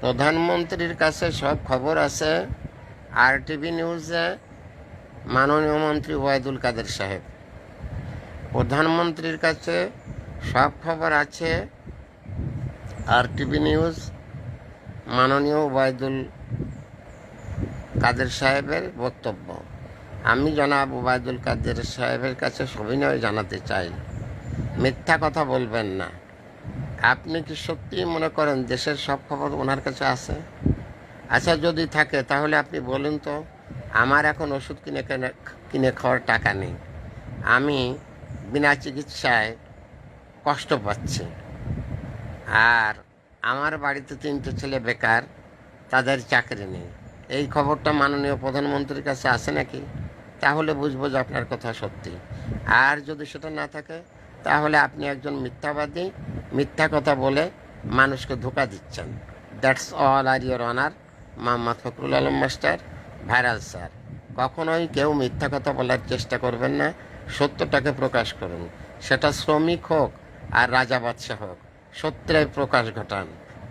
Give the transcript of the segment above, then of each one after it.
প্রধানমন্ত্রীর কাছে সব খবর আছে আরটিভি নিউজে। মাননীয় মন্ত্রী ওবায়দুল কাদের সাহেব, প্রধানমন্ত্রীর কাছে সব খবর আছে আরটিভি নিউজ, মাননীয় ওবায়দুল কাদের সাহেবের বক্তব্য। আমি জনাব ওবায়দুল কাদের সাহেবের কাছে সবিনয় জানাতে চাই, মিথ্যা কথা বলবেন না। আপনি কি সত্যিই মনে করেন দেশের সব খবর ওনার কাছে আছে? আচ্ছা, যদি থাকে তাহলে আপনি বলুন তো, আমার এখন ওষুধ কিনে খাওয়ার টাকা নেই, আমি বিনা চিকিৎসায় কষ্ট পাচ্ছি, আর আমার বাড়িতে 3টে ছেলে বেকার, তাদের চাকরি নেই। এই খবরটা মাননীয় প্রধানমন্ত্রীর কাছে আছে নাকি? তাহলে বুঝবো যে আপনার কথা সত্যি। আর যদি সেটা না থাকে তাহলে আপনি একজন মিথ্যাবাদী, মিথ্যা কথা বলে মানুষকে ধোঁকা দিচ্ছেন। দ্যাটস অল আর your honour, Mohammad Fakhrul Alam master, viral sir. কখনোই কেউ মিথ্যা কথা বলার চেষ্টা করবেন না, সত্যটাকে প্রকাশ করুন। সেটা শ্রমিক হোক আর রাজা বাদশাহ হোক, সত্যের প্রকাশ ঘটান।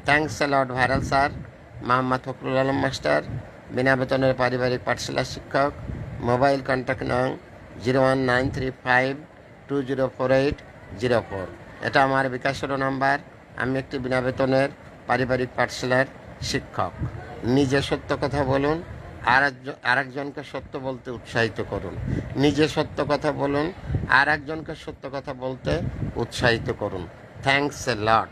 Thanks a lot viral sir. Mohammad Fakhrul Alam master, বিনা বেতনের পারিবারিক পাঠশালার শিক্ষক। মোবাইল কন্ট্যাক্ট নং 01935204804। এটা আমার বিকাশের নাম্বার। আমি একটি বিনা বেতনের পারিবারিক পাঠশালার শিক্ষক। নিজে সত্য কথা বলুন, আরেকজনকে সত্য বলতে উৎসাহিত করুন। নিজে সত্য কথা বলুন, আরেকজনকে সত্য কথা বলতে উৎসাহিত করুন। Thanks a lot.